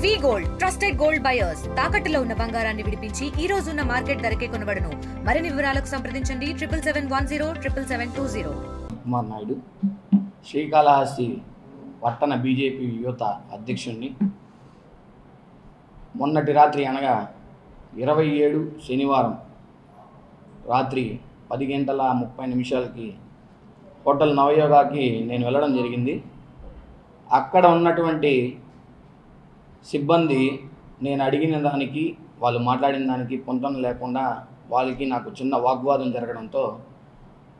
వి gold trusted gold buyers తాకట్టులో ఉన్న బంగారాన్ని విడిపించి ఈ రోజు ఉన్న మార్కెట్ ధరకే కొనబడును. మరిన్ని వివరాలకు సంప్రదించండి 7710 కుమార్ నాయుడు, శ్రీకాళహస్తి పట్టణ బీజేపీ యువత అధ్యక్షుడిని. మొన్నటి రాత్రి అనగా 27 శనివారం రాత్రి 10:30 హోటల్ నవయోగాకి నేను వెళ్ళడం జరిగింది. అక్కడ ఉన్నటువంటి సిబ్బంది నేను అడిగిన దానికి వాళ్ళు మాట్లాడిన దానికి పొంతన లేకుండా వాళ్ళకి నాకు చిన్న వాగ్వాదం జరగడంతో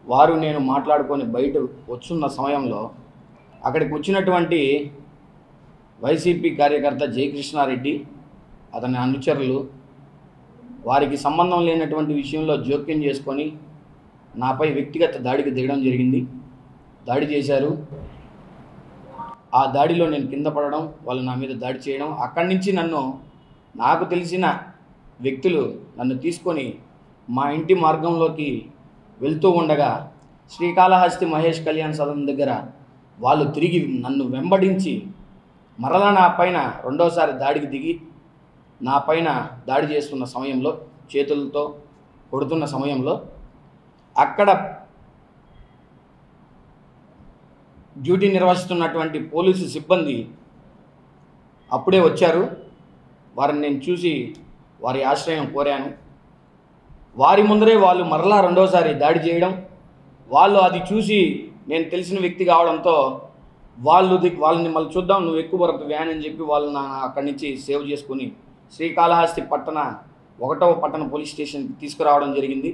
వారు నేను మాట్లాడుకొని బయట వచ్చున్న సమయంలో అక్కడికి వచ్చినటువంటి వైసీపీ కార్యకర్త జయకృష్ణారెడ్డి, అతని అనుచరులు వారికి సంబంధం లేనటువంటి విషయంలో జోక్యం చేసుకొని నాపై వ్యక్తిగత దాడికి దిగడం జరిగింది. దాడి చేశారు. ఆ దాడిలో నేను కింద పడడం, వాళ్ళు నా మీద దాడి చేయడం, అక్కడి నుంచి నాకు తెలిసిన వ్యక్తులు నన్ను తీసుకొని మా ఇంటి మార్గంలోకి వెళ్తూ ఉండగా శ్రీకాళహస్తి మహేష్ కళ్యాణ్ సదన్ దగ్గర వాళ్ళు తిరిగి నన్ను వెంబడించి మరలా నా పైన రెండోసారి దాడికి దిగి నా పైన దాడి చేస్తున్న సమయంలో, చేతులతో కొడుతున్న సమయంలో అక్కడ డ్యూటీ నిర్వహిస్తున్నటువంటి పోలీసు సిబ్బంది అప్పుడే వచ్చారు. వారిని నేను చూసి వారి ఆశ్రయం కోరాను. వారి ముందరే వాళ్ళు మరలా రెండోసారి దాడి చేయడం, వాళ్ళు అది చూసి నేను తెలిసిన వ్యక్తి కావడంతో వాళ్ళని మళ్ళీ చూద్దాం, నువ్వు ఎక్కువ వరకు వ్యాన్ అని చెప్పి వాళ్ళు అక్కడి నుంచి సేవ్ చేసుకుని శ్రీకాళహస్తి పట్టణ 1వ పట్టణ పోలీస్ స్టేషన్కి తీసుకురావడం జరిగింది.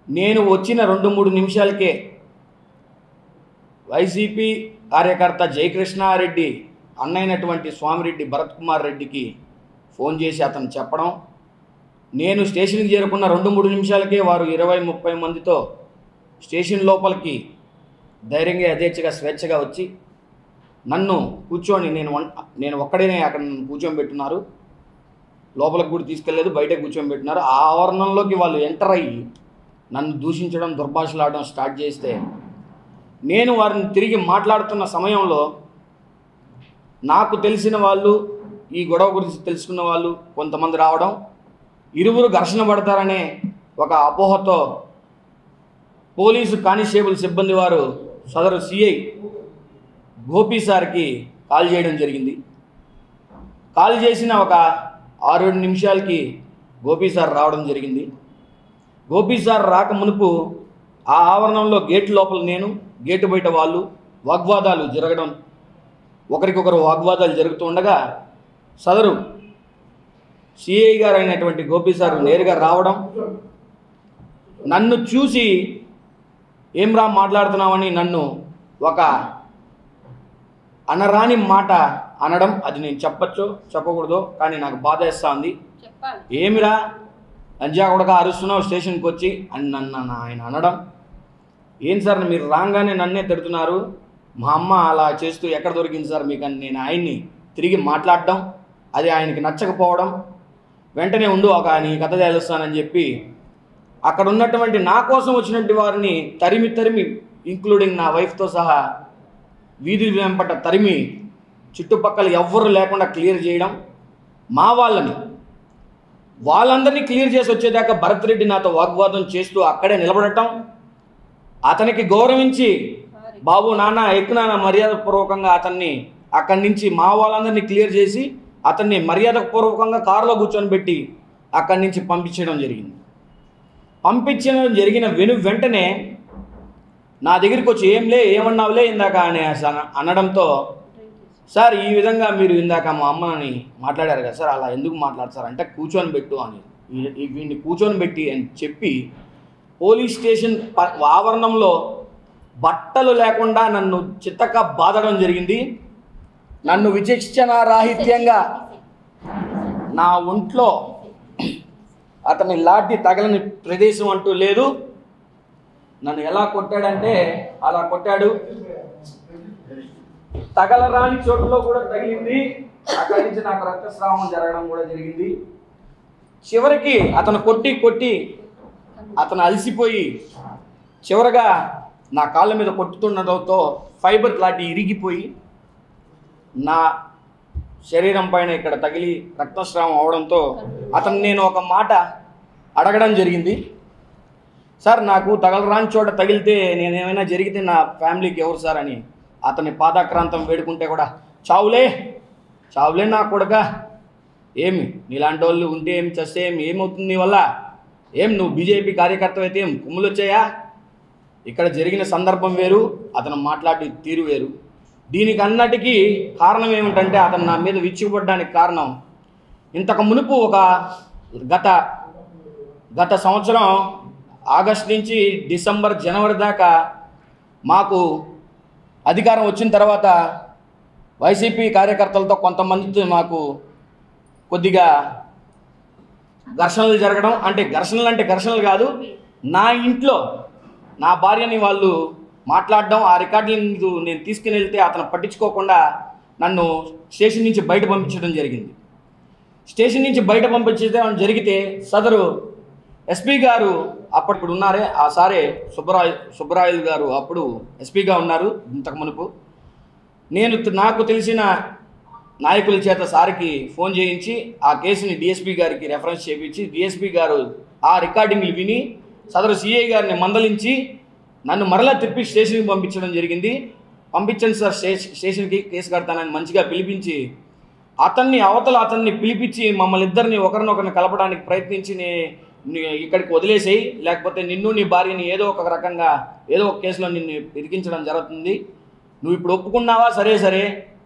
నేను వచ్చిన 2-3 నిమిషాలకే వైసీపీ కార్యకర్త జయకృష్ణారెడ్డి అన్నైనటువంటి స్వామిరెడ్డి భరత్ కుమార్ రెడ్డికి ఫోన్ చేసి అతను చెప్పడం, నేను స్టేషన్కి చేరుకున్న 2-3 నిమిషాలకే వారు 20-30 మందితో స్టేషన్ లోపలికి ధైర్యంగా యథేచ్ఛగా స్వేచ్ఛగా వచ్చి నన్ను కూర్చొని నేను ఒక్కడేనే అక్కడ కూర్చోబెట్టున్నారు. లోపలికి కూడా తీసుకెళ్ళలేదు, బయటకు కూర్చోబెట్టినారు. ఆ ఆవరణంలోకి వాళ్ళు ఎంటర్ అయ్యి నన్ను దూషించడం, దుర్భాషలాడడం స్టార్ట్ చేస్తే నేను వారిని తిరిగి మాట్లాడుతున్న సమయంలో నాకు తెలిసిన వాళ్ళు, ఈ గొడవ గురించి తెలుసుకున్న వాళ్ళు కొంతమంది రావడం, ఇరువురు ఘర్షణ పడతారనే ఒక అపోహతో పోలీసు కానిస్టేబుల్ సిబ్బంది వారు సదరు సిఐ గోపి సార్కి కాల్ చేయడం జరిగింది. కాల్ చేసిన ఒక 6-7 నిమిషాలకి గోపి సార్ రావడం జరిగింది. గోపి సార్ రాక మునుపు ఆ ఆవరణంలో గేటు లోపల నేను, గేటు బయట వాళ్ళు వాగ్వాదాలు జరగడం, ఒకరికొకరు వాగ్వాదాలు జరుగుతూ ఉండగా సదరు సిఐ గారు అయినటువంటి గోపి సార్ నేరుగా రావడం, నన్ను చూసి ఏం రా మాట్లాడుతున్నామని నన్ను ఒక అనరాని మాట అనడం. అది నేను చెప్పచ్చో చెప్పకూడదో కానీ నాకు బాధ వేస్తూ ఉంది. ఏమిరా లంజా కొడక అరుస్తున్నావు స్టేషన్కి వచ్చి అని నన్ను ఆయన అనడం. ఏం సార్ మీరు రాగానే నన్నే తిడుతున్నారు, మా అమ్మ అలా చేస్తూ ఎక్కడ దొరికింది సార్ మీకు అని నేను ఆయన్ని తిరిగి మాట్లాడడం, అది ఆయనకి నచ్చకపోవడం, వెంటనే ఉండు నీ కథ తెలుస్తానని చెప్పి అక్కడ ఉన్నటువంటి నా కోసం వచ్చినటువంటి వారిని తరిమి ఇంక్లూడింగ్ నా వైఫ్తో సహా వీధి వెంపట తరిమి చుట్టుపక్కల ఎవ్వరు లేకుండా క్లియర్ చేయడం, మా వాళ్ళందరినీ క్లియర్ చేసి వచ్చేదాకా భరత్ రెడ్డి నాతో వాగ్వాదం చేస్తూ అక్కడే నిలబడటం, అతనికి గౌరవించి బాబు నాన్న ఎక్కునాన్న మర్యాదపూర్వకంగా అతన్ని అక్కడి నుంచి మా వాళ్ళందరినీ క్లియర్ చేసి అతన్ని మర్యాదపూర్వకంగా కారులో కూర్చొని పెట్టి అక్కడి నుంచి పంపించడం జరిగిన వెంటనే నా దగ్గరికి వచ్చి ఏమన్నావులే ఇందాక అని అనడంతో, సార్ ఈ విధంగా మీరు ఇందాక మా అమ్మని మాట్లాడారు కదా సార్, అలా ఎందుకు మాట్లాడతారు అంటే కూర్చొని పెట్టు అని, వీడిని కూర్చొని పెట్టి అని చెప్పి పోలీస్ స్టేషన్ ఆవరణంలో బట్టలు లేకుండా నన్ను చిత్తగా బాధడం జరిగింది. నన్ను విచక్షణారాహిత్యంగా నా ఒంట్లో అతని లాఠీ తగలని ప్రదేశం అంటూ లేదు. నన్ను ఎలా కొట్టాడంటే అలా కొట్టాడు. తగలరాని చోటులో కూడా తగిలింది. అక్కడి నుంచి నాకు రక్తస్రావం జరగడం కూడా జరిగింది. చివరికి అతను కొట్టి అతను అలసిపోయి చివరగా నా కాళ్ళ మీద కొట్టుతుండడంతో ఫైబర్ లాంటి ఇరిగిపోయి నా శరీరం పైన ఇక్కడ తగిలి రక్తస్రావం అవడంతో అతను నేను ఒక మాట అడగడం జరిగింది. సార్, నాకు తగలరాని చోట తగిలితే నేనేమైనా జరిగితే నా ఫ్యామిలీకి ఎవరు సార్ అని అతని పాదాక్రాంతం వేడుకుంటే కూడా చావులే నా కొడుక, ఏమి నీలాంటి వాళ్ళు ఉంటే ఏమి చేస్తే ఏమవుతుంది నీ వల్ల, నువ్వు బీజేపీ కార్యకర్త అయితే ఏం కుమ్ములు వచ్చాయా? ఇక్కడ జరిగిన సందర్భం వేరు, అతను మాట్లాడే తీరు వేరు. దీనికి అన్నటికీ కారణం ఏమిటంటే అతను నా మీద విచ్చుకుపడడానికి కారణం ఇంతకు మునుపు ఒక గత సంవత్సరం ఆగస్టు నుంచి డిసెంబర్ జనవరి దాకా మాకు అధికారం వచ్చిన తర్వాత వైసీపీ కార్యకర్తలతో కొంతమందితో మాకు కొద్దిగా ఘర్షణలు జరగడం, అంటే ఘర్షణలు కాదు, నా ఇంట్లో నా భార్యని వాళ్ళు మాట్లాడడం, ఆ రికార్డులను నేను తీసుకుని వెళ్తే అతను పట్టించుకోకుండా నన్ను స్టేషన్ నుంచి బయట పంపించడం జరిగింది. స్టేషన్ నుంచి బయట పంపించడం జరిగితే సదరు ఎస్పీ గారు అప్పటిప్పుడు ఉన్నారే, ఆ సారే సుబ్బరాయలు గారు అప్పుడు ఎస్పీగా ఉన్నారు. ఇంతకు మునుపు నాకు తెలిసిన నాయకుల చేత సార్కి ఫోన్ చేయించి ఆ కేసుని డిఎస్పీ గారికి రెఫరెన్స్ చేయించి డిఎస్పీ గారు ఆ రికార్డింగ్లు విని సదరు సిఐ గారిని మందలించి నన్ను మరలా తిప్పి స్టేషన్కి పంపించడం జరిగింది. పంపించండి సార్ స్టేషన్కి, కేసు కడతానని మంచిగా పిలిపించి అతన్ని పిలిపించి మమ్మల్ని ఇద్దరిని ఒకరినొకరిని కలపడానికి ప్రయత్నించి ఇక్కడికి వదిలేసేయి, లేకపోతే నిన్ను నీ భార్యని ఏదో ఒక రకంగా ఏదో ఒక కేసులో నిన్ను ఇరికించడం జరుగుతుంది, నువ్వు ఇప్పుడు ఒప్పుకున్నావా సరే,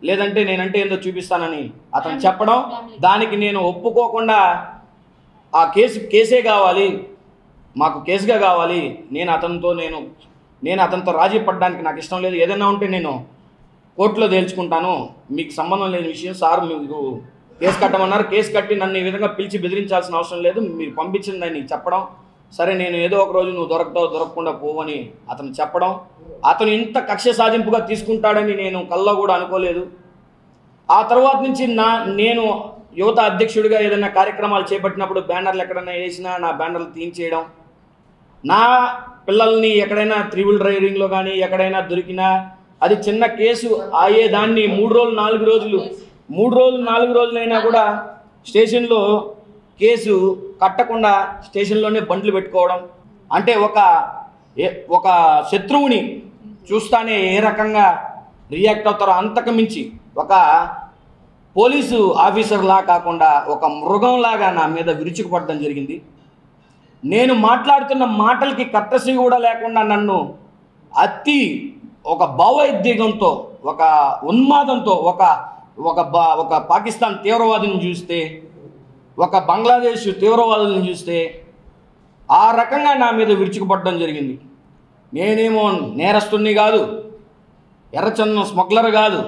లేదంటే నేనంటే ఏందో చూపిస్తానని అతను చెప్పడం, దానికి నేను ఒప్పుకోకుండా ఆ కేసే కావాలి, మాకు కేసుగా కావాలి, నేను అతనితో రాజీ పడడానికి నాకు ఇష్టం లేదు, ఏదైనా ఉంటే నేను కోర్టులో తేల్చుకుంటాను, మీకు సంబంధం లేని విషయం సార్, మీరు కేసు కట్టమన్నారు, కేసు కట్టి నన్ను ఈ విధంగా పిలిచి బెదిరించాల్సిన అవసరం లేదు, మీరు పంపించింది అని చెప్పడం, సరే నేను ఏదో ఒక రోజు నువ్వు దొరకకుండా పోవని అతను చెప్పడం, అతను ఇంత కక్ష సాధింపుగా తీసుకుంటాడని నేను కల్లో కూడా అనుకోలేదు. ఆ తర్వాత నుంచి నేను యువత అధ్యక్షుడిగా ఏదైనా కార్యక్రమాలు చేపట్టినప్పుడు బ్యానర్లు ఎక్కడైనా వేసినా నా బ్యానర్లు తీయించేయడం, నా పిల్లల్ని ఎక్కడైనా త్రిబుల్ డ్రైవింగ్లో కానీ ఎక్కడైనా దొరికినా అది చిన్న కేసు అయ్యేదాన్ని 3 రోజులు 4 రోజులైనా కూడా స్టేషన్లో కేసు కట్టకుండా స్టేషన్లోనే బండ్లు పెట్టుకోవడం, అంటే ఒక శత్రువుని చూస్తానే ఏ రకంగా రియాక్ట్ అవుతారో అంతకు మించి ఒక పోలీసు ఆఫీసర్లా కాకుండా ఒక మృగంలాగా నా మీద విరుచుకుపడడం జరిగింది. నేను మాట్లాడుతున్న మాటలకి కర్తసి కూడా లేకుండా నన్ను ఒక భావోద్వేగంతో, ఒక ఉన్మాదంతో, ఒక పాకిస్తాన్ తీవ్రవాదిని చూస్తే, ఒక బంగ్లాదేశ్ తీవ్రవాదులను చూస్తే ఆ రకంగా నా మీద విరుచుకుపడడం జరిగింది. నేనేమో నేరస్తుని కాదు, ఎర్రచందనం స్మగ్లర్ కాదు,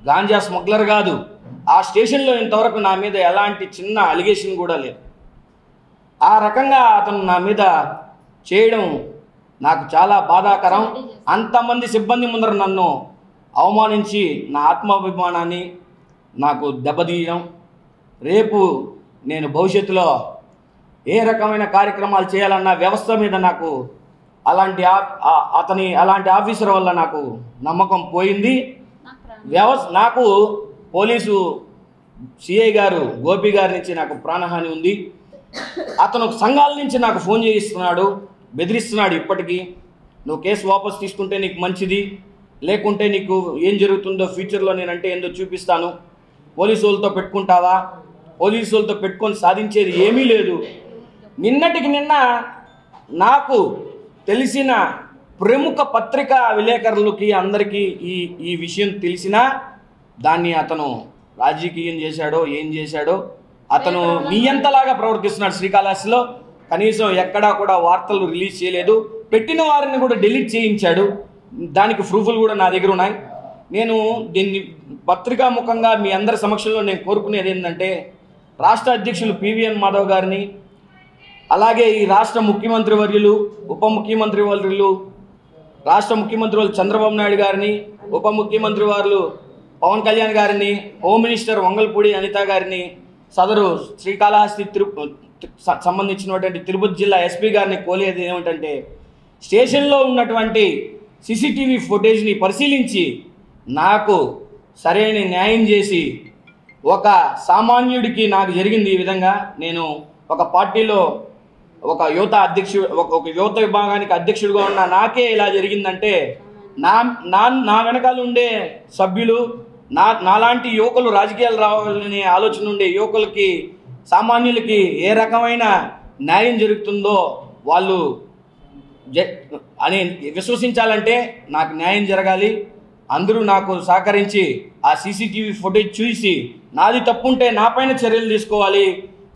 గాంజా స్మగ్లర్ కాదు. ఆ స్టేషన్లో ఇంతవరకు నా మీద ఎలాంటి చిన్న అలిగేషన్ కూడా లేదు. ఆ రకంగా అతను నా మీద చేయడం నాకు చాలా బాధాకరం. అంతమంది సిబ్బంది ముందర నన్ను అవమానించి నా ఆత్మాభిమానాన్ని నాకు దెబ్బతీయడం, రేపు నేను భవిష్యత్తులో ఏ రకమైన కార్యక్రమాలు చేయాలన్న వ్యవస్థ మీద నాకు అలాంటి ఆఫీసర్ వల్ల నాకు నమ్మకం పోయింది. నాకు పోలీసు సిఐ గారు గోపి గారి నుంచి నాకు ప్రాణహాని ఉంది. అతను సంఘాల నుంచి నాకు ఫోన్ చేయిస్తున్నాడు, బెదిరిస్తున్నాడు. ఇప్పటికీ నువ్వు కేసు వాపసు తీసుకుంటే నీకు మంచిది, లేకుంటే నీకు ఏం జరుగుతుందో ఫ్యూచర్లో నేనంటే ఏందో చూపిస్తాను, పోలీసు వాళ్ళతో పెట్టుకుంటావా, పోలీసు వాళ్ళతో పెట్టుకొని సాధించేది ఏమీ లేదు. నిన్నటికి నిన్న నాకు తెలిసిన ప్రముఖ పత్రికా విలేకరులకి అందరికీ ఈ విషయం తెలిసినా దాన్ని అతను రాజకీయం చేశాడో ఏం చేశాడో, అతను నియంతలాగా ప్రవర్తిస్తున్నాడు. శ్రీకాళహస్తిలో కనీసం ఎక్కడా కూడా వార్తలు రిలీజ్ చేయలేదు, పెట్టిన వారిని కూడా డిలీట్ చేయించాడు. దానికి ప్రూఫ్లు కూడా నా దగ్గర ఉన్నాయి. నేను దీన్ని పత్రికాముఖంగా మీ అందరి సమక్షంలో నేను కోరుకునేది ఏంటంటే, రాష్ట్ర అధ్యక్షులు పివిఎన్ మాధవ్ గారిని, అలాగే ఈ రాష్ట్ర ముఖ్యమంత్రి వర్యులు, ఉప ముఖ్యమంత్రి వర్యులు, రాష్ట్ర ముఖ్యమంత్రి వాళ్ళు చంద్రబాబు నాయుడు గారిని, ఉప ముఖ్యమంత్రి వారు పవన్ కళ్యాణ్ గారిని, హోమ్ మినిస్టర్ వంగల్పూడి అనిత గారిని, సదరు శ్రీకాళహస్తి సంబంధించినటువంటి తిరుపతి జిల్లా ఎస్పీ గారిని కోలేది ఏమిటంటే, స్టేషన్లో ఉన్నటువంటి సీసీటీవీ ఫుటేజ్ని పరిశీలించి నాకు సరైన న్యాయం చేసి ఒక సామాన్యుడికి నాకు జరిగింది ఈ విధంగా. నేను ఒక పార్టీలో ఒక యువత విభాగానికి అధ్యక్షుడిగా ఉన్న నాకే ఇలా జరిగిందంటే నా వెనకాల ఉండే సభ్యులు, నాలాంటి యువకులు రాజకీయాలు రావాలనే ఆలోచన ఉండే యువకులకి, సామాన్యులకి ఏ రకమైన న్యాయం జరుగుతుందో వాళ్ళు అని విశ్వసించాలంటే నాకు న్యాయం జరగాలి. అందరూ నాకు సహకరించి ఆ సీసీటీవీ ఫుటేజ్ చూసి నాది తప్పుంటే నాపైన చర్యలు తీసుకోవాలి.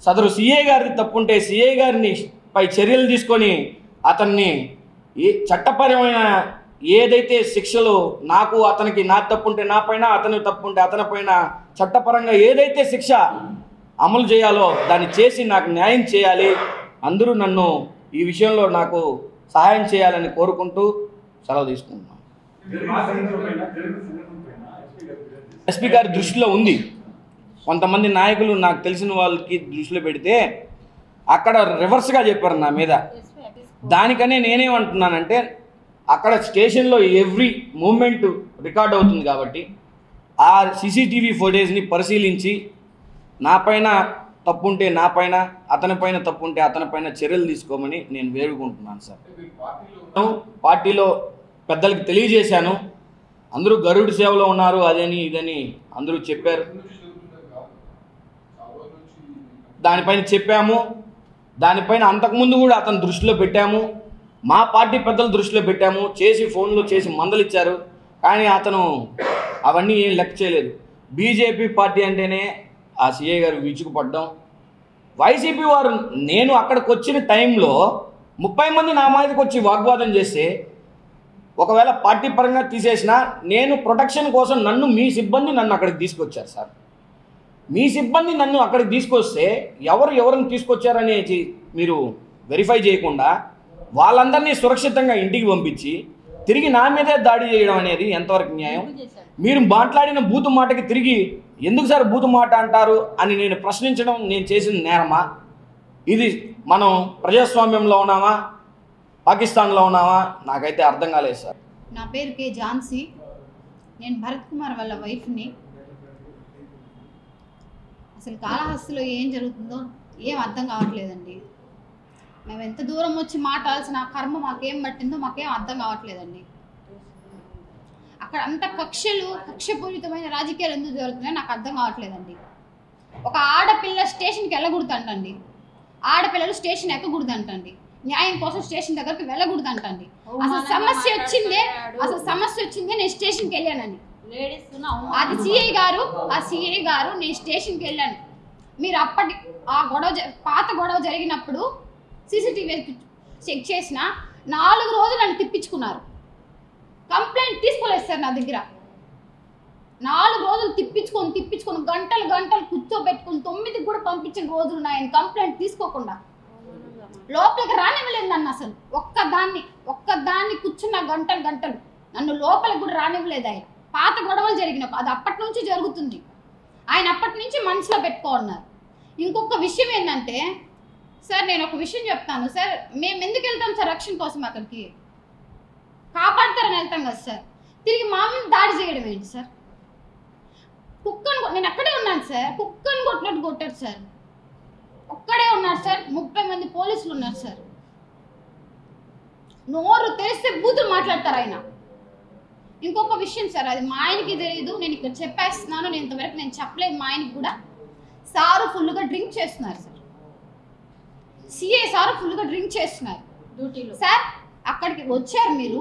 సదరు సిఐ గారిది తప్పుంటే సిఐ గారిని పై చర్యలు తీసుకొని అతన్ని చట్టపరమైన ఏదైతే శిక్షలు నాకు అతనికి నా తప్పుంటే నా పైన, అతని తప్పుంటే అతని పైన చట్టపరంగా ఏదైతే శిక్ష అమలు చేయాలో దాన్ని చేసి నాకు న్యాయం చేయాలి. అందరూ నన్ను ఈ విషయంలో నాకు సహాయం చేయాలని కోరుకుంటూ సెలవు తీసుకుంటున్నాను. ఎస్పీ గారి దృష్టిలో ఉంది. కొంతమంది నాయకులు నాకు తెలిసిన వాళ్ళకి దృష్టిలో పెడితే అక్కడ రివర్స్గా చెప్పారు నా మీద. దానికనే నేనేమంటున్నానంటే అక్కడ స్టేషన్లో ఎవ్రీ మూమెంట్ రికార్డ్ అవుతుంది కాబట్టి ఆ సీసీటీవీ ఫుటేజ్ని పరిశీలించి నా పైన తప్పుంటే నా పైన, అతని పైన తప్పుంటే అతని పైన చర్యలు తీసుకోమని నేను వేడుకుంటున్నాను సార్. పార్టీలో పెద్దలకి తెలియజేశాను. అందరూ గరుడు సేవలో ఉన్నారు, అదని ఇదని అందరూ చెప్పారు. దానిపైన చెప్పాము. దానిపైన అంతకుముందు కూడా అతని దృష్టిలో పెట్టాము, మా పార్టీ పెద్దల దృష్టిలో పెట్టాము. ఫోన్లో చేసి మందలిచ్చారు. కానీ అతను అవన్నీ ఏం లెక్క చేయలేదు. బీజేపీ పార్టీ అంటేనే ఆ సిఐ గారు విరుచుకుపడ్డం. వైసీపీ వారు నేను అక్కడికి వచ్చిన టైంలో 30 మంది నా మీదకి వచ్చి వాగ్వాదం చేస్తే ఒకవేళ పార్టీ పరంగా తీసేసినా నేను ప్రొటెక్షన్ కోసం మీ సిబ్బంది నన్ను అక్కడికి తీసుకొచ్చారు సార్. మీ సిబ్బంది నన్ను అక్కడికి తీసుకొస్తే ఎవరిని తీసుకొచ్చారనేది మీరు వెరిఫై చేయకుండా వాళ్ళందరినీ సురక్షితంగా ఇంటికి పంపించి తిరిగి నా మీదే దాడి చేయడం అనేది ఎంతవరకు న్యాయం? మీరు మాట్లాడిన బూతు మాటకి తిరిగి ఎందుకు సార్ బూతు మాట అంటారు అని నేను ప్రశ్నించడం నేను చేసిన నేరమా? ఇది మనం ప్రజాస్వామ్యంలో ఉన్నామా, పాకిస్తాన్లో ఉన్నామా? నాకైతే అర్థం కాలేదు సార్. నా పేరు కే ఝాన్సీ. నేను భరత్ కుమార్ వాళ్ళ వైఫ్ని. అసలు కాళహస్తిలో ఏం జరుగుతుందో ఏం అర్థం కావట్లేదండి. మేము ఎంత దూరం వచ్చి మాట్లాడాల్సిన కర్మ మాకేం పట్టిందో మాకేం అర్థం కావట్లేదండి. అక్కడ అంత కక్షపూరితమైన రాజకీయాలు ఎందుకు జరుగుతున్నాయో నాకు అర్థం కావట్లేదండి. ఒక ఆడపిల్ల స్టేషన్కి వెళ్ళకూడదంటండి, ఆడపిల్లలు స్టేషన్ ఎక్కకూడదంటండి, న్యాయం కోసం స్టేషన్ దగ్గరికి వెళ్ళకూడదంటండి. అసలు సమస్య వచ్చిందే నేను స్టేషన్కి వెళ్ళానని. అది సిఐ గారు నేను స్టేషన్కి వెళ్ళాను. మీరు అప్పటి ఆ పాత గొడవ జరిగినప్పుడు సీసీటీవీ చెక్ చేసిన 4 రోజులు నన్ను తిప్పించుకున్నారు. కంప్లైంట్ తీసుకోలేదు సార్ నా దగ్గర. 4 రోజులు తిప్పించుకొని గంటలు కూర్చోబెట్టుకుని 9కి కూడా పంపించిన రోజులు ఆయన కంప్లైంట్ తీసుకోకుండా లోపలికి రానివ్వలేదు నన్ను. అసలు ఒక్కదాన్ని కూర్చున్న గంటలు నన్ను లోపలికి కూడా రానివ్వలేదు ఆయన. పాత గొడవలు జరిగినప్పుడు అది అప్పటి నుంచి జరుగుతుంది. ఆయన అప్పటి నుంచి మనసులో పెట్టుకోన్నారు. ఇంకొక విషయం ఏంటంటే సార్, నేను ఒక విషయం చెప్తాను సార్. మేము ఎందుకు వెళ్తాం సార్ రక్షణ కోసం? అక్కడికి కాపాడతారని వెళ్తాం కదా సార్. తిరిగి మా మీద దాడి చేయడం ఏంటి సార్? నేను అక్కడే ఉన్నాను సార్. కుక్కను కొట్టినట్టు కొట్టారు సార్. ఒక్కడే ఉన్నారు సార్. 30 మంది పోలీసులు ఉన్నారు సార్. నోరు తెరిస్తే బూతులు మాట్లాడతారు ఆయన. ఇంకొక విషయం సార్, అది మా ఆయనకి తెలియదు, నేను ఇక్కడ చెప్పేస్తున్నాను. నేను ఇంతవరకు చెప్పలేదు మా ఆయనకి కూడా. సారు ఫుల్గా డ్రింక్ చేస్తున్నారు సార్. సిఐ సారు ఫుల్గా డ్రింక్ చేస్తున్నారు డ్యూటీలో సార్. అక్కడికి వచ్చారు మీరు,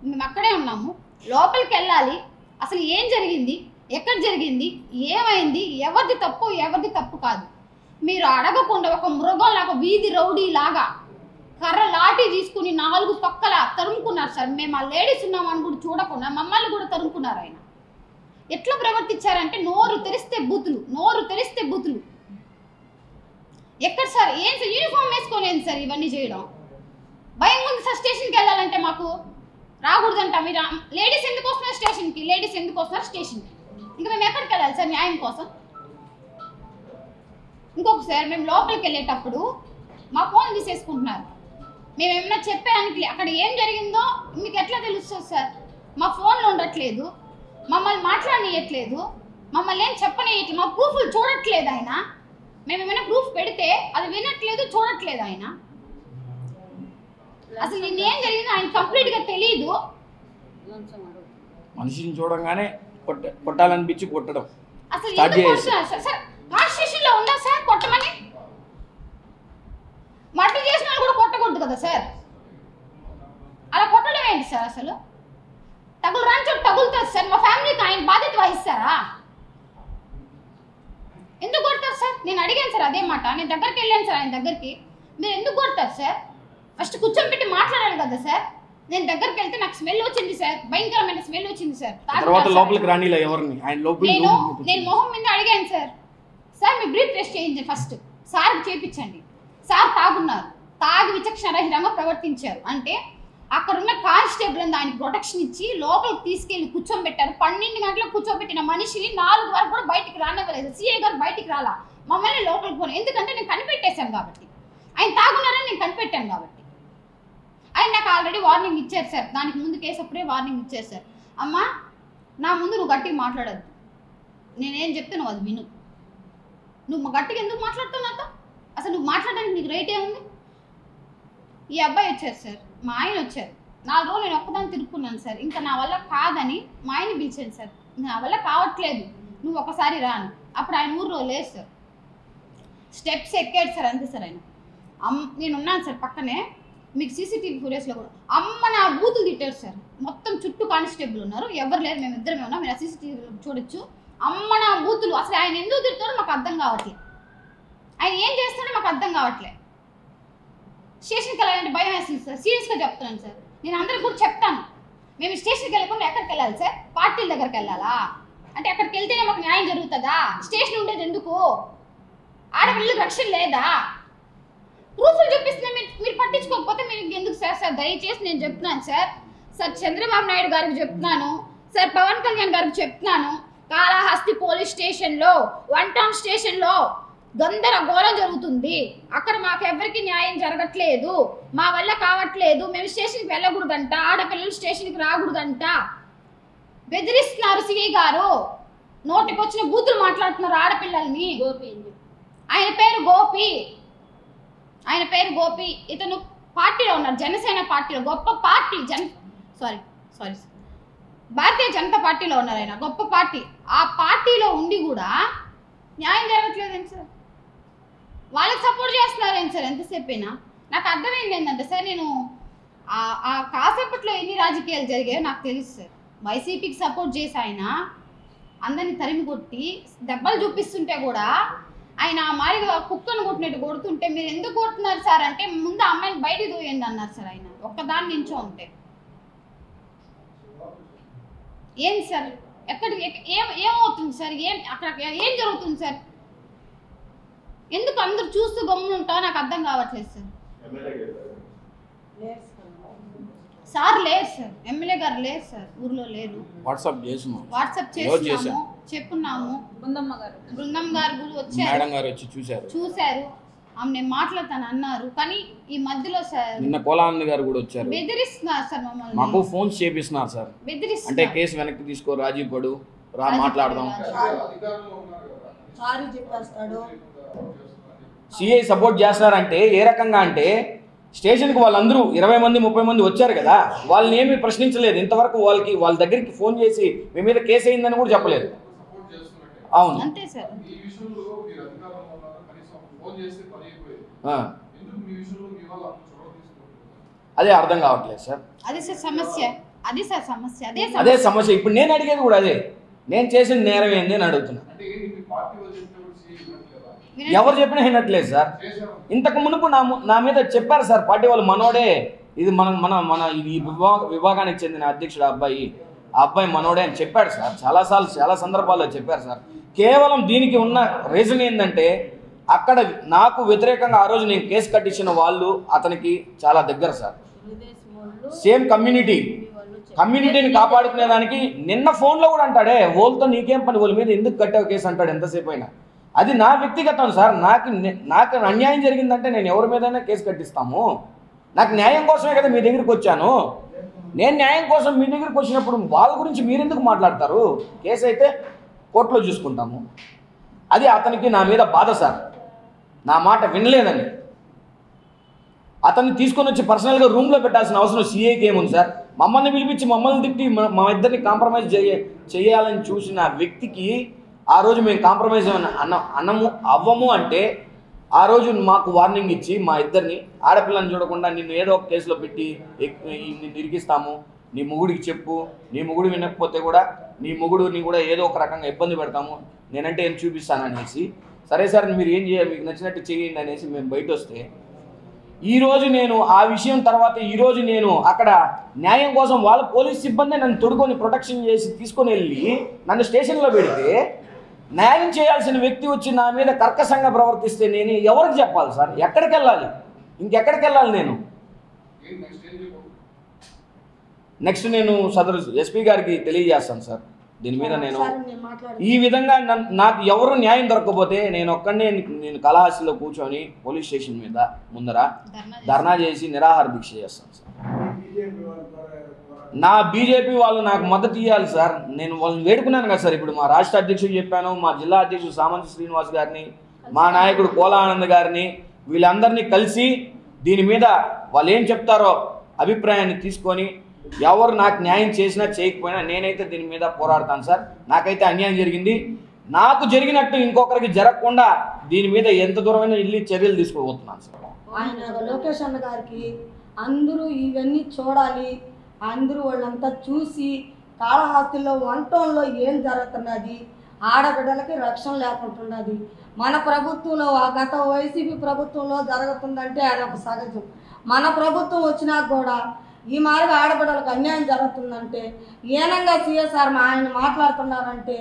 మేము అక్కడే ఉన్నాము. లోపలికి వెళ్ళాలి. అసలు ఏం జరిగింది, ఎక్కడ జరిగింది, ఏమైంది, ఎవరిది తప్పు కాదు. మీరు అడగకుండా ఒక మృగంలాగా, వీధి రౌడీ లాగా కర్ర లాఠీ తీసుకుని 4 పక్కల తరుముకున్నారు సార్. మేము ఆ లేడీస్ ఉన్నామని కూడా చూడకుండా మమ్మల్ని కూడా తరుముకున్నారు ఆయన. ఎట్లా ప్రవర్తించారంటే నోరు తెరిస్తే బూతులు. ఎక్కడ సార్? ఏం సార్ యూనిఫామ్ వేసుకొని ఏంటి సార్ ఇవన్నీ చేయడం? భయం ఉంది సార్. స్టేషన్కి వెళ్ళాలంటే మాకు రాకూడదంట. మీరు లేడీస్ ఎందుకు వస్తున్నారు స్టేషన్కి? ఇంకా మేము ఎక్కడికి వెళ్ళాలి సార్ న్యాయం కోసం? ఇంకొకసారి మేము లోపలికి వెళ్ళేటప్పుడు మా ఫోన్ తీసేసుకుంటున్నారు. మేము ఏమన్నా చెప్పడానికి అక్కడ ఏం జరిగిందో మీకు ఎట్లా తెలుస్తుంది సార్? మా ఫోన్లో ఉండట్లేదు, మమ్మల్ని మాట్లాడనియట్లేదు. మమ్మల్ని ఏం చెప్పని ఇట్లా మా ప్రూఫ్లు చూడట్లేదు ఆయన. మేము ఏమైనా ప్రూఫ్ పెడితే అది వినట్లేదు, చూడట్లేదు ఆయన. అసలు నిన్నేం జరిగిందో ఆయన కంప్లీట్ గా తెలియదు. మనిషిని చూడంగానే కొట్టాలనిపించి కొట్టడం అసలు సార్ కాన్స్టిట్యూషన్ లో ఉందా సార్ కొట్టమని? మర్డర్ చేసిన వాళ్ళు కూడా కొట్టకూడదు కదా సార్. అలా కొట్టడం ఏంటి సార్? అసలు తగులు రాని చోటు తగులుతుంది సార్. మా ఫ్యామిలీకి ఆయన బాధ్యత వహిస్తారా? ఎందుకు కొడతారు సార్? నేను అడిగాను సార్ అదే మాట. నేను దగ్గరికి వెళ్ళాను సార్ ఆయన దగ్గరికి. మీరు ఎందుకు కొడతారు సార్? ఫస్ట్ కూర్చొని పెట్టి మాట్లాడాలి కదా సార్. నేను దగ్గరికి వెళ్తే నాకు స్మెల్ వచ్చింది సార్, భయంకరమైన స్మెల్ వచ్చింది సార్. నేను మొహం మీద అడిగాను సార్, సార్ మీ బ్రీత్ టెస్ట్ చేయించండి ఫస్ట్, సార్ చేయించండి. సార్ తాగున్నారు, తాగి విచక్షణరహితంగా ప్రవర్తించారు. అంటే అక్కడున్న కానిస్టేబుల్ ఆయనకి ప్రొటెక్షన్ ఇచ్చి లోపలికి తీసుకెళ్లి కూర్చోబెట్టారు. 12 గంటలకు కూర్చోబెట్టిన మనిషిని 4 వరకు కూడా బయటికి రానివ్వలేదు. సిఐ గారు బయటికి రాలా, మమ్మల్ని లోపలికి పోను. ఎందుకంటే నేను కనిపెట్టేశాను కాబట్టి, ఆయన తాగున్నారని నేను కనిపెట్టాను కాబట్టి. ఆయన నాకు ఆల్రెడీ వార్నింగ్ ఇచ్చారు సార్. దానికి ముందు కేసు అప్పుడే వార్నింగ్ ఇచ్చారు సార్. అమ్మా నా ముందు నువ్వు గట్టిగా మాట్లాడద్దు, నేనేం చెప్తే నువ్వు అది విను. నువ్వు గట్టిగా ఎందుకు మాట్లాడుతావు నాతో? అసలు నువ్వు మాట్లాడడానికి నీకు రైట్ ఏముంది? ఈ అబ్బాయి వచ్చారు సార్, మా ఆయన వచ్చారు. 4 రోజులు నేను ఒక్కదాన్ని తిరుక్కున్నాను సార్. ఇంకా నా వల్ల కాదని మా ఆయన పిలిచాను సార్. నా వల్ల కావట్లేదు, నువ్వు ఒకసారి రాను. అప్పుడు ఆయన ఊర్లో లేదు సార్, స్టెప్స్ ఎక్కాడు సార్, అంతే సార్. ఆయన నేను ఉన్నాను సార్ పక్కనే, మీకు సీసీటీవీ ఫుటేజ్లో కూడా అమ్మ నా బూతులు తిట్టారు సార్. మొత్తం చుట్టూ కానిస్టేబుల్ ఉన్నారు, ఎవరు లేరు, మేము ఇద్దరమే ఉన్నాం. మీరు సీసీటీవీలో చూడొచ్చు. అమ్మ నా బూతులు. అసలు ఆయన ఎందుకు తిడతాడో మాకు అర్థం కావట్లేదు, ఆయన ఏం చేస్తాడో మాకు అర్థం కావట్లేదు. స్టేషన్కి వెళ్ళాలంటే భయం వేస్తుంది సార్, సీరియస్గా చెప్తున్నాను సార్. నేను అందరికి కూడా చెప్తాను, మేము స్టేషన్కి వెళ్ళకుండా ఎక్కడికి వెళ్ళాలి సార్? పార్టీల దగ్గరికి వెళ్ళాలా? అంటే అక్కడికి వెళ్తేనే మాకు న్యాయం జరుగుతుందా? స్టేషన్ ఉండేది ఎందుకు? ఆడపిల్లలకు రక్షణ లేదా? ప్రూఫ్లు చూపిస్తున్నా మీరు పట్టించుకోకపోతే మీరు ఎందుకు సార్? సార్ దయచేసి నేను చెప్తున్నాను సార్. సార్ చంద్రబాబు నాయుడు గారికి చెప్తున్నాను సార్, పవన్ కళ్యాణ్ గారికి చెప్తున్నాను. కాళహస్తి పోలీస్ స్టేషన్లో, 1 టౌన్ స్టేషన్లో గందరగోళం జరుగుతుంది. అక్కడ మాకు ఎవరికి న్యాయం జరగట్లేదు, మా వల్ల కావట్లేదు. మేము స్టేషన్కి వెళ్ళకూడదంట, ఆడపిల్లలు స్టేషన్కి రాకూడదంట. బెదిరిస్తున్నారు సిఐ గారు, నోటికి వచ్చిన బూతులు మాట్లాడుతున్నారు ఆడపిల్లల్ని. ఆయన పేరు గోపి, ఆయన పేరు గోపి. ఇతను పార్టీలో ఉన్నారు, జనసేన పార్టీలో, గొప్ప పార్టీ. భారతీయ జనతా పార్టీలో ఉన్నారు ఆయన, గొప్ప పార్టీ. ఆ పార్టీలో ఉండి కూడా న్యాయం జరగట్లేదు ఏంటి సార్? వాళ్ళకి సపోర్ట్ చేస్తున్నారు ఏంటి సార్ ఎంతసేపైనా? నాకు అర్థమైంది ఏంటంటే సార్, నేను ఆ కాసేపట్లో ఎన్ని రాజకీయాలు జరిగాయో నాకు తెలుసు సార్. వైసీపీకి సపోర్ట్ చేసి ఆయన అందరినీ తరిమి కొట్టి దెబ్బలు చూపిస్తుంటే కూడా ఆయన ఆ మారిగా కుక్కను కొట్టినట్టు కొడుతుంటే మీరు ఎందుకు కొడుతున్నారు సార్ అంటే, ముందు అమ్మాయిని బయటికి దూయండి అన్నారు సార్. ఆయన ఒక్కదాని నుంచో ఉంటే ఏం సార్? ఎక్కడికి ఏమవుతుంది సార్? అక్కడ ఏం జరుగుతుంది సార్? ఎందుకు అందరు చూస్తూ గమ్మున ఉంటా నాకు అర్థం కావట్లేదు సార్. సార్ లేరు సార్, ఎమ్మెల్యే గారు లేరు సార్, ఊర్లో లేరు. వాట్సాప్ చేస్తున్నాము, చెప్పున్నాము. బృందం గారు వచ్చి చూశారు. ఆమె నేను మాట్లాడతాను అన్నారు, కానీ ఈ మధ్యలో సార్ నిన్న కోలానంద్ గారు కూడా వచ్చారు, బెదిరిస్తున్నారు సార్ మమ్మల్ని. మాకు ఫోన్స్ చేపిస్తున్నారు సార్, అంటే కేసు వెనక్కి తీసుకో, రాజీ పడు, రా మాట్లాడదాం. సిఐ సపోర్ట్ చేస్తున్నారంటే ఏ రకంగా అంటే, స్టేషన్కి వాళ్ళందరూ 20 మంది 30 మంది వచ్చారు కదా, వాళ్ళని ఏమీ ప్రశ్నించలేదు ఇంతవరకు. వాళ్ళ దగ్గరికి ఫోన్ చేసి మీ మీద కేసు అయిందని కూడా చెప్పలేదు. అవును అంతే సార్. అదే అర్థం కావట్లేదు సార్. అదే సార్ సమస్య, అదే సమస్య. ఇప్పుడు నేను అడిగేది కూడా అదే, నేను చేసిన నేరం ఏంది అని అడుగుతున్నా. ఎవరు చెప్పినా వినట్లేదు సార్. ఇంతకు మునుపు నా మీద చెప్పారు సార్, పార్టీ వాళ్ళు మనోడే, ఇది ఈ విభాగానికి చెందిన అధ్యక్షుడు అబ్బాయి, ఆ అబ్బాయి మనోడే అని చెప్పాడు సార్. చాలా సందర్భాల్లో చెప్పారు సార్. కేవలం దీనికి ఉన్న రీజన్ ఏంటంటే, అక్కడ నాకు వ్యతిరేకంగా ఆ రోజు నేను కేసు కట్టించిన వాళ్ళు అతనికి చాలా దగ్గర సార్. సేమ్ కమ్యూనిటీని కాపాడుకునే దానికి నిన్న ఫోన్లో కూడా అంటాడే, వాళ్ళతో నీకేం పని, వాళ్ళ మీద ఎందుకు కట్టావు కేసు అంటాడు ఎంతసేపు అయినా. అది నా వ్యక్తిగతం సార్. నాకు అన్యాయం జరిగిందంటే నేను ఎవరి మీదైనా కేసు కట్టిస్తాము. నాకు న్యాయం కోసమే కదా మీ దగ్గరికి వచ్చాను. నేను న్యాయం కోసం మీ దగ్గరికి వచ్చినప్పుడు వాళ్ళ గురించి మీరెందుకు మాట్లాడతారు? కేసు అయితే కోర్టులో చూసుకుంటాము. అది అతనికి నా మీద బాధ సార్, నా మాట వినలేదని. అతన్ని తీసుకొని వచ్చి పర్సనల్గా రూమ్లో పెట్టాల్సిన అవసరం సీఏకి ఏముంది సార్? మమ్మల్ని పిలిపించి మమ్మల్ని తిట్టి మా ఇద్దరిని కాంప్రమైజ్ చేయాలని చూసిన వ్యక్తికి ఆ రోజు మేము కాంప్రమైజ్ అవ్వము అంటే ఆ రోజు మాకు వార్నింగ్ ఇచ్చి మా ఇద్దరిని, ఆడపిల్లని చూడకుండా నిన్ను ఏదో ఒక కేసులో పెట్టి నిన్ను ఇరికిస్తాము, నీ మొగుడికి చెప్పు, నీ మొగుడు వినకపోతే కూడా నీ మొగుడుని కూడా ఏదో ఒక రకంగా ఇబ్బంది పెడతాము, నేనంటే ఏం చూపిస్తాననేసి, సరే సార్ మీరు ఏం చేయాలి, మీకు నచ్చినట్టు చేయండి అనేసి మేము బయట వస్తే, ఈరోజు నేను ఆ విషయం తర్వాత ఈరోజు నేను అక్కడ న్యాయం కోసం వాళ్ళ పోలీస్ సిబ్బంది నన్ను తొడుకొని ప్రొటెక్షన్ చేసి తీసుకొని వెళ్ళి నన్ను స్టేషన్లో పెడితే, న్యాయం చేయాల్సిన వ్యక్తి వచ్చి నా మీద కర్కశంగా ప్రవర్తిస్తే నేను ఎవరికి చెప్పాలి సార్? ఎక్కడికి వెళ్ళాలి? ఇంకెక్కడికి వెళ్ళాలి నేను? నెక్స్ట్ నేను సదరు ఎస్పీ గారికి తెలియజేస్తాను సార్ దీని మీద. నేను ఈ విధంగా నాకు ఎవరు న్యాయం దొరకకపోతే నేను ఒక్కడే నేను కళాహాసిలో కూర్చొని పోలీస్ స్టేషన్ మీద ముందర ధర్నా చేసి నిరాహార దీక్ష చేస్తాను సార్. నా బీజేపీ వాళ్ళు నాకు మద్దతు ఇవ్వాలి సార్. నేను వాళ్ళని వేడుకున్నాను కదా సార్. ఇప్పుడు మా రాష్ట్ర అధ్యక్షుడు చెప్పాను, మా జిల్లా అధ్యక్షుడు సామంత శ్రీనివాస్ గారిని, మా నాయకుడు కోలానంద్ గారిని, వీళ్ళందరినీ కలిసి దీని మీద వాళ్ళు ఏం చెప్తారో అభిప్రాయాన్ని తీసుకొని ఎవరు నాకు న్యాయం చేసినా చేయకపోయినా నేనైతే దీని మీద పోరాడతాను సార్. నాకైతే అన్యాయం జరిగింది, నాకు జరిగినట్టు ఇంకొకరికి జరగకుండా దీని మీద ఎంత దూరమైనా వెళ్ళి చర్యలు తీసుకోబోతున్నాను సార్. ఆయన లోకేష్ అన్న గారికి అందరూ ఇవన్నీ చూడాలి, అందరూ వాళ్ళంతా చూసి కాళహస్తిలో వంటంలో ఏం జరుగుతున్నది, ఆడబిడ్డలకి రక్షణ లేకుంటున్నది. మన ప్రభుత్వంలో గత వైసీపీ ప్రభుత్వంలో జరుగుతుందంటే అదొక సహజం. మన ప్రభుత్వం వచ్చినా కూడా ఈ మార్గం ఆడబిడ్డలకు అన్యాయం జరుగుతుందంటే ఏనంగా సిఎస్ఆర్ ఆయన మాట్లాడుతున్నారంటే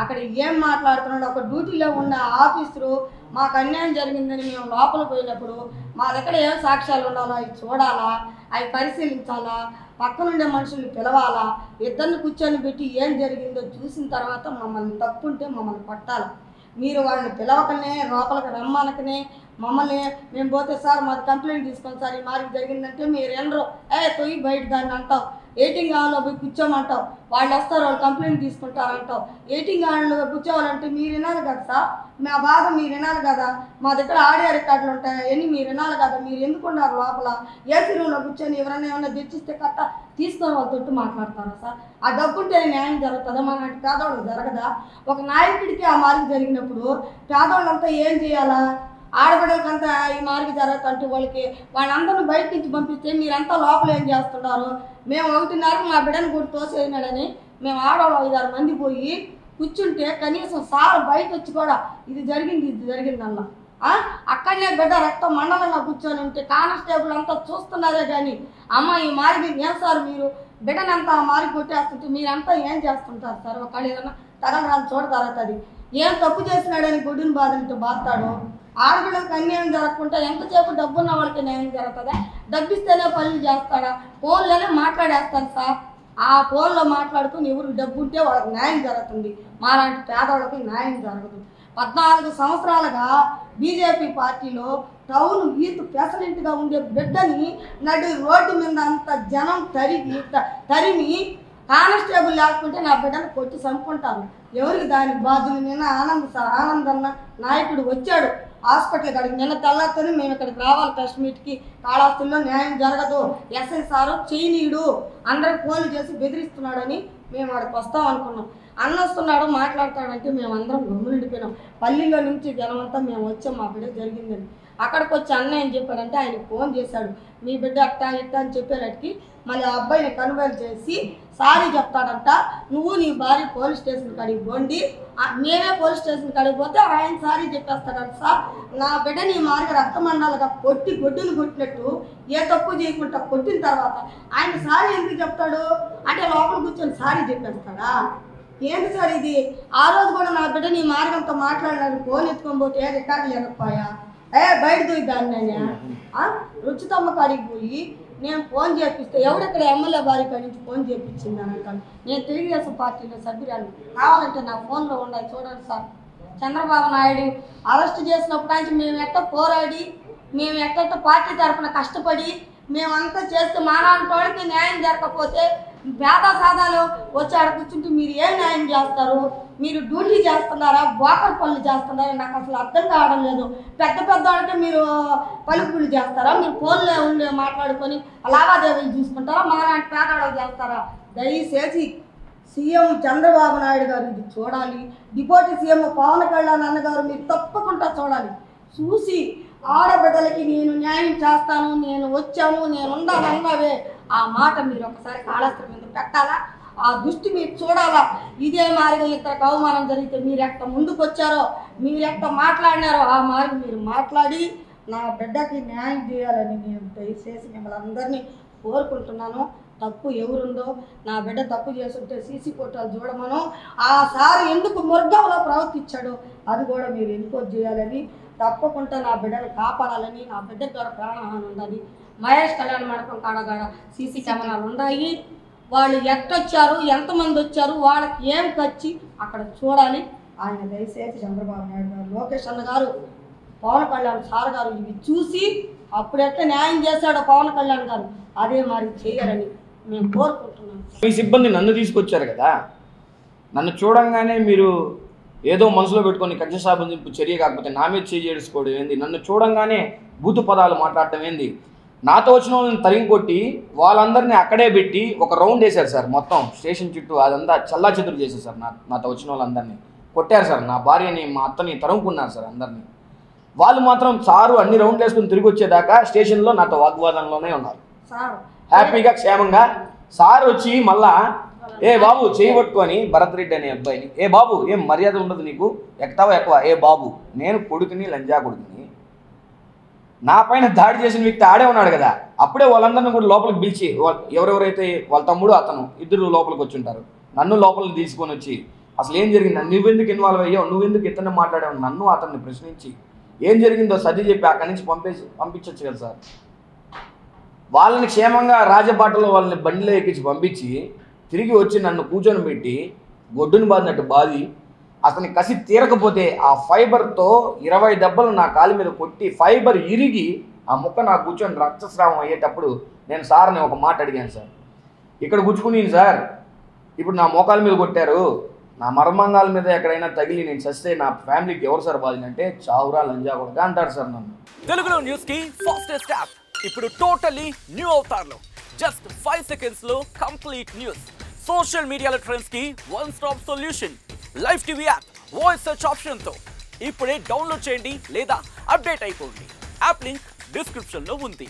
అక్కడ ఏం మాట్లాడుతున్నాడు? ఒక డ్యూటీలో ఉన్న ఆఫీసరు మాకు అన్యాయం జరిగిందని మేము లోపల పోయినప్పుడు మా దగ్గర ఏం సాక్ష్యాలు ఉండాలో అవి చూడాలా, అవి పరిశీలించాలా, పక్కనుండే మనుషుల్ని పిలవాలా, ఇద్దరిని కూర్చొని పెట్టి ఏం జరిగిందో చూసిన తర్వాత మమ్మల్ని తప్పుంటే మమ్మల్ని కొట్టాలి. మీరు వాళ్ళని పిలవకనే లోపలికి రమ్మనకనే మమ్మల్ని మేము పోతే సార్ మాది కంప్లైంట్ తీసుకోండి సార్ ఈ మార్పు జరిగిందంటే మీరు ఎనరు తొయ్యి బయట దాన్ని అంటావు, ఎయిటింగ్ హాల్లో పోయి కూర్చోమంటావు, వాళ్ళు వస్తారు వాళ్ళు కంప్లైంట్ తీసుకుంటారంటావు. ఎయిటింగ్ హాల్లో కూర్చోవాలంటే మీరు వినాలి కదా సార్, మా బాధ మీరు వినాలి కదా, మా దగ్గర ఆడియో రికార్డులు ఉంటాయి అవన్నీ మీరు వినాలి కదా. మీరు ఎందుకున్నారు లోపల ఏసీ రూమ్లో కూర్చొని ఎవరైనా ఏమైనా తెచ్చిస్తే కట్ట తీసుకొని వాళ్ళ తొట్టు మాట్లాడతారా సార్? ఆ డబ్బుంటే న్యాయం జరుగుతుందా? మన పేదవాళ్ళు జరగదా? ఒక నాయకుడికి ఆ మార్పు జరిగినప్పుడు పేదవాళ్ళంతా ఏం చేయాలా? ఆడబిడ్డలకంతా ఈ మార్గం జరుగుతుంటే వాళ్ళందరినీ బయట నుంచి పంపిస్తే మీరంతా లోపల ఏం చేస్తున్నారు? మేము 1:30 మా బిడ్డను కూడా తోసేసినాడని మేము ఆడవాళ్ళు 5-6 మంది పోయి కూర్చుంటే కనీసం సార్ బయట వచ్చి కూడా ఇది జరిగిందల్లా అక్కడనే బిడ్డ రక్తం మండలంగా కూర్చొని ఉంటే కానిస్టేబుల్ అంతా చూస్తున్నారే కానీ అమ్మ ఈ మార్గం ఏం సార్ మీరు బిడ్డనంతా ఆ మార్గం కొట్టేస్తుంటే మీరంతా ఏం చేస్తుంటారు సార్? ఒకళ్ళు ఏదన్నా తగలరాని చూడతారు. అది ఏం తప్పు చేసినాడని గుడ్డుని బాధలతో బాధతాడు. ఆడబిడ్డలకు అన్యాయం జరగకుండా ఎంతసేపు డబ్బున్న వాళ్ళకి న్యాయం జరుగుతుందా? డబ్బిస్తేనే పనులు చేస్తాడా? ఫోన్లోనే మాట్లాడేస్తాను సార్. ఆ ఫోన్లో మాట్లాడుకుని ఎవరు డబ్బు ఉంటే వాళ్ళకి న్యాయం జరుగుతుంది, మాలాంటి పేదవాళ్ళకి న్యాయం జరగదు. 14 సంవత్సరాలుగా బీజేపీ పార్టీలో టౌన్ యూత్ ప్రెసిడెంట్గా ఉండే బిడ్డని నడు రోడ్డు మీద అంత జనం తరిమి కానిస్టేబుల్ లేకుంటే నా బిడ్డను కొట్టి చంపుకుంటారు. ఎవరికి దానికి బాధ్యులు? నిన్న ఆనందన్న నాయకుడు వచ్చాడు హాస్పిటల్ కాడికి. నిన్న తెల్లారితోనే మేము ఇక్కడికి రావాలి ప్రెస్ మీట్కి. కాళహస్తిలో న్యాయం జరగదు, ఎస్ఐ సారు చేయనీయుడు, అందరికి ఫోన్లు చేసి బెదిరిస్తున్నాడని మేము అక్కడికి వస్తాం అనుకున్నాం. అన్న వస్తున్నాడు మాట్లాడతాడంటే మేము అందరం గమ్మునిండిపోయినాం. పల్లెల్లో నుంచి జనమంతా మేము వచ్చాం మా బిడ్డ జరిగిందని. అక్కడికి వచ్చి అన్న ఏం చెప్పాడంటే ఆయనకు ఫోన్ చేశాడు, మీ బిడ్డ అట్టా ఇట్టా అని చెప్పేటట్టుకి మళ్ళీ ఆ అబ్బాయిని కన్వర్ట్ చేసి సారీ చెప్తాడంట, నువ్వు నీ భార్య పోలీస్ స్టేషన్ కాడికి పోండి, మేమే పోలీస్ స్టేషన్ కాడికి పోతే ఆయన సారీ చెప్పేస్తాడంట. సార్ నా బిడ్డ నీ మార్గ రక్తమండాలుగా కొట్టి గొడ్డును కొట్టినట్టు ఏ తప్పు చేయకుండా కొట్టిన తర్వాత ఆయన సారీ ఎందుకు చెప్తాడు అంటే లోపల కూర్చొని సారీ చెప్పేస్తాడా? ఏంటి సార్ ఇది? ఆ రోజు కూడా నా బిడ్డ నీ మార్గంతో మాట్లాడినాడు, ఫోన్ ఎత్తుకొని పోతే ఏ రికార్డులు ఎనకపోయా బయట దూయిద్దాన్ని రుచితమ్మ కాడికి పోయి నేను ఫోన్ చేపిస్తే ఎవడెక్కడ ఎమ్మెల్యే భార్య కాడి నుంచి ఫోన్ చేయించింది అని అంటాను. నేను తెలుగుదేశం పార్టీలో సభ్యురాలు, కావాలంటే నా ఫోన్లో ఉండాలి చూడండి సార్. చంద్రబాబు నాయుడు అరెస్ట్ చేసినప్పుడు నుంచి మేము ఎట్ట పోరాడి మేము ఎట్ట పార్టీ తరఫున కష్టపడి మేమంతా చేస్తే మానాంటి వాళ్ళకి న్యాయం జరగకపోతే పేద సాదాలు వచ్చి ఆడ కూర్చుంటే మీరు ఏ న్యాయం చేస్తారు? మీరు డ్యూటీ చేస్తున్నారా, బోకర్ పనులు చేస్తున్నారా? నాకు అసలు అర్థం కావడం లేదు. పెద్ద పెద్ద వాళ్ళకి మీరు పలుకులు చేస్తారా? మీరు ఫోన్లో ఉండే మాట్లాడుకొని లావాదేవీలు చూసుకుంటారా? మాలాంటి పేదవాళ్ళు చేస్తారా? దయచేసి సీఎం చంద్రబాబు నాయుడు గారు ఇది చూడాలి. డిప్యూటీ సీఎం పవన్ కళ్యాణ్ అన్నగారు మీరు తప్పకుండా చూడాలి. చూసి ఆడబిడ్డలకి నేను న్యాయం చేస్తాను, నేను వచ్చాను, నేను ఉండాలన్నావే ఆ మాట మీరు ఒకసారి కాళేశ్వరం మీద పెట్టాలా? ఆ దృష్టి మీరు చూడాలా? ఇదే మార్గం ఇతరకు అవమానం జరిగితే మీరు ఎట్ట ముందుకు వచ్చారో, మీరు ఎట్ట మాట్లాడినారో ఆ మార్గం మీరు మాట్లాడి నా బిడ్డకి న్యాయం చేయాలని నేను దయచేసి మిమ్మల్ని అందరినీ కోరుకుంటున్నాను. తప్పు ఎవరుందో, నా బిడ్డ తప్పు చేస్తుంటే సీసీ ఫోటోలు చూడమను. ఆ సార్ ఎందుకు మృగంలో ప్రవర్తించాడో అది కూడా మీరు ఎన్క్వైరీ చేయాలని, తప్పకుండా నా బిడ్డను కాపాడాలని, నా బిడ్డకు కూడా ప్రాణహాని ఉండాలి. మహేష్ కళ్యాణ మండపం కాడ సీసీ కెమెరాలు ఉన్నాయి. వాళ్ళు ఎట్టొచ్చారు, ఎంతమంది వచ్చారు, వాళ్ళకి ఏం ఖర్చు అక్కడ చూడాలి. ఆయన దయచేసి చంద్రబాబు నాయుడు గారు, లోకేష్ అన్న గారు, పవన్ కళ్యాణ్ సార్ గారు ఇవి చూసి అప్పుడెట్లా న్యాయం చేశాడో పవన్ కళ్యాణ్ గారు అదే మరి చేయాలని మేము కోరుకుంటున్నాం. మీ సిబ్బంది నన్ను తీసుకొచ్చారు కదా, నన్ను చూడంగానే మీరు ఏదో మనసులో పెట్టుకొని కక్ష సాధింపు చర్య కాకపోతే నా మీద చేసుకోవడం ఏంది? నన్ను చూడంగానే బూతు పదాలు మాట్లాడటం ఏంది? నాతో వచ్చిన వాళ్ళని తరిగి కొట్టి వాళ్ళందరినీ అక్కడే పెట్టి ఒక రౌండ్ వేశారు సార్. మొత్తం స్టేషన్ చుట్టూ అదంతా చల్లా చెదురు చేశారు సార్. నాతో వచ్చిన వాళ్ళందరినీ కొట్టారు సార్. నా భార్యని, మా అత్తని తరుముకున్నారు సార్ అందరినీ. వాళ్ళు మాత్రం సారు అన్ని రౌండ్లు వేసుకుని తిరిగి వచ్చేదాకా స్టేషన్లో నాతో వాగ్వాదంలోనే ఉన్నారు. హ్యాపీగా క్షేమంగా సార్ వచ్చి మళ్ళా ఏ బాబు చేయబట్టుకొని భరత్ రెడ్డి అనే అబ్బాయిని, ఏ బాబు ఏం మర్యాద ఉండదు నీకు, ఎక్కుతావా ఎక్కువ, ఏ బాబు నేను కొడుకుని లంజా కొడుకుని, నా పైన దాడి చేసిన వ్యక్తి ఆడే ఉన్నాడు కదా, అప్పుడే వాళ్ళందరినీ కూడా లోపలికి పిలిచి ఎవరెవరైతే వాళ్ళ తమ్ముడు అతను ఇద్దరు లోపలికి వచ్చి ఉంటారు, నన్ను లోపలికి తీసుకొని వచ్చి అసలు ఏం జరిగింది, నువ్వెందుకు ఇన్వాల్వ్ అయ్యావు, నువ్వెందుకు ఇతన్ని మాట్లాడావు, నన్ను అతన్ని ప్రశ్నించి ఏం జరిగిందో సర్ది చెప్పి అక్కడి నుంచి పంపించవచ్చు కదా సార్. వాళ్ళని క్షేమంగా రాజబాటలో వాళ్ళని బండిలో ఎక్కించి పంపించి తిరిగి వచ్చి నన్ను కూర్చొని పెట్టి గొడ్డుని బాదినట్టు బాది అతని కసి తీరకపోతే ఆ ఫైబర్తో 20 దెబ్బలు నా కాలి మీద కొట్టి ఫైబర్ ఇరిగి ఆ ముక్క నా కూర్చొని రక్తస్రావం అయ్యేటప్పుడు నేను సార్ని ఒక మాట అడిగాను సార్, ఇక్కడ గుచ్చుకుని సార్ ఇప్పుడు నా మోకాల మీద కొట్టారు, నా మర్మాంగాల మీద ఎక్కడైనా తగిలి నేను చస్తే నా ఫ్యామిలీకి ఎవరు సార్ బాధిందంటే చావురా లంజా కొడుక అంటారు సార్ నన్ను. తెలుగులో న్యూస్ కి ఫాస్టెస్ట్ యాప్ ఇప్పుడు టోటలీ న్యూ అవతార్లో జస్ట్ 5 seconds లో కంప్లీట్ న్యూస్, సోషల్ మీడియాలో ట్రెండ్స్ కి one stop solution, live TV app, voice search option తో ఇప్పుడే డౌన్లోడ్ చేయండి లేదా అప్డేట్ అయిపోండి. యాప్ లింక్ డిస్క్రిప్షన్ లో ఉంది.